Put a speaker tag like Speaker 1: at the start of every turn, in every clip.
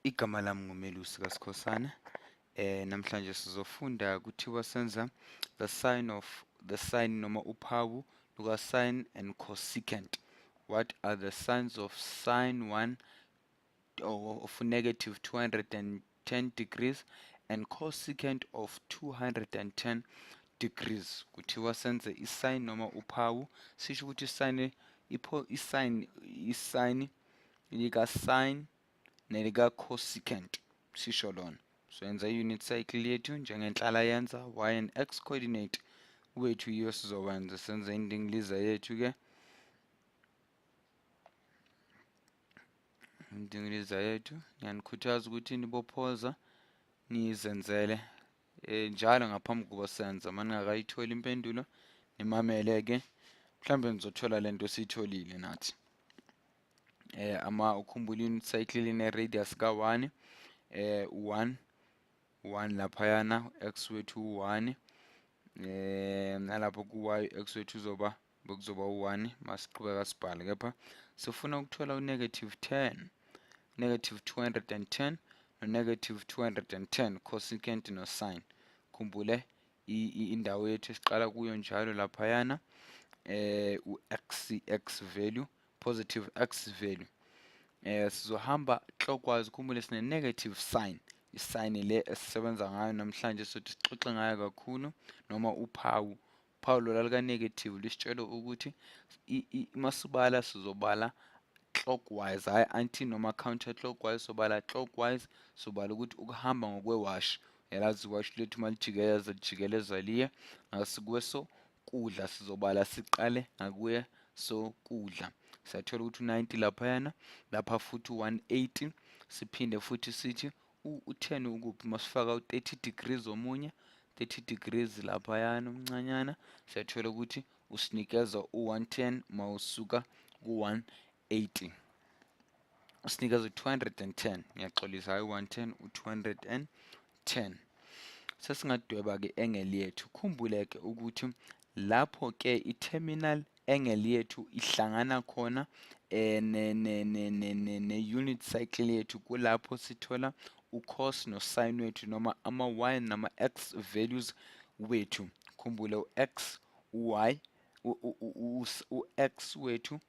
Speaker 1: Igama lami nguMelusi kaSkhosana. Namhlanje sizofunda kuthiwa senza the sign noma uphawu luka sine and cosecant. What are the signs of sine 1 of negative 210 degrees and cosecant of 210 degrees? Kuthiwa senze isine noma uphawu, sisho ukuthi isine lika sine nelika cosecant sisho lona. Senza i-unit cycle yethu njengenhlala yenza y and x coordinate wethu yiyo sizowenza. Senze indingiliza yethu ke, ngiyanikhuthaza ukuthi nibophoza nizenzele njalo ngaphambi kokuba senza. Uma ningakayitholi impendulo nimamele ke, mhlambe nizothola lento siyitholile nathi. Ukhumbula unit cycle ine radius ka1, 1 laphayana x wethu 1, nalapho ku y x wethu bekuzoba u1 masiqhubeka sibhale. Kepha sifuna ukuthola u-negative 10, negative 210 no-negative 210 cosecant no sine. Khumbule indawo yethu esiqala kuyo njalo laphayana x value, positive x value. Sizohamba clockwise. Khumbule sine negative sign, isine le esisebenza ngayo namhlanje sothi sixoxe ngayo kakhulu, noma uphawu lola lika negative lisitshela ukuthi masibala sizobala clockwise, hayi anti noma counter clockwise. Sobala clockwise, sobala ukuthi ukuhamba ngokwewash. Yalazi iwash lethu malijikeleza liye ngasikweso kudla, sizobala siqale ngakuye sokudla. Siyathola ukuthi u90 laphayana, lapha futhi u180, siphinde futhi sithi u10 ukuphi masifaka u30 degrees omunye, 30 degrees laphayana umncanyana, siyathola ukuthi usinikeza u110 mawusuka ku180. Usinikeza u210, ngiyaxolisa, hayi u110, u210. Sesingadweba ke angle yethu. Khumbule ke ukuthi lapho ke i-terminal angle yethu ihlangana khona ne-unit cycle yethu, kulapho sithola u-cos no-sine wethu noma ama-y nama-x values wethu. Khumbule u-x, u-y, u-x wethu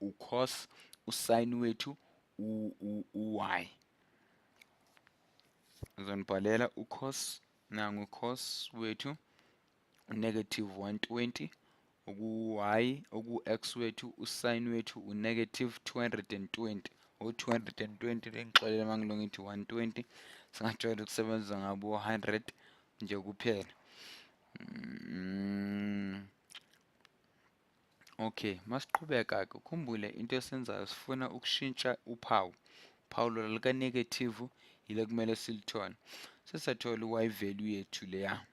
Speaker 1: u-cos, u-sine wethu u-y. Ngizonibhalela u-cos, nangu cos wethu u-negative 120, oku-y, oku-x wethu u-sine wethu u-negative 220, o-220 lengixolele mangilo ngithi 120, singajwayele ukusebenza ngabo 100 nje kuphela. Okay, masiqhubeka ke, ukhumbule into esenzayo, sifuna ukushintsha uphawu lola lika negative yile kumele silithole. Sesathola u-y value yethu leya,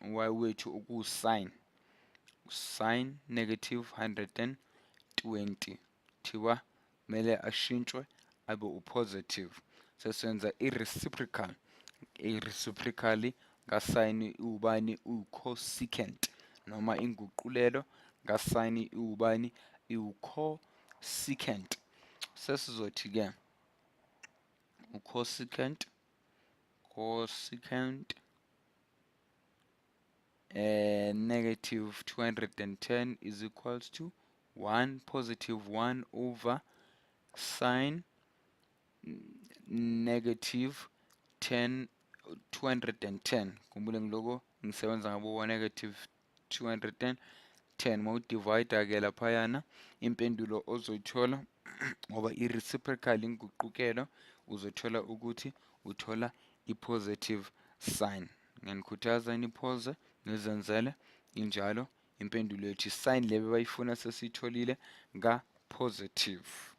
Speaker 1: y wethu uku-sine, negative 120, thiwa mele ashintshwe abe u-positive. Sesenza i-reciprocal ka-sine ubani, u-cosecant, noma inguqulelo ka-sine iwubani, iwu-cosecant. Sesizothi ke u-cosecant negative 210 is equals to 1 positive 1 over sine negative 210. Khumbule ngiloko ngisebenza ngabo negative 210. Mawudivide ke laphayana, impendulo ozoyithola ngoba i-reciprocal inguqukelo, uzothola ukuthi uthola i-positive sign. Ngiyanikhuthaza niphoze nizenzele injalo impendulo yethu. Isine le bayifuna sesiyitholile ka-positive.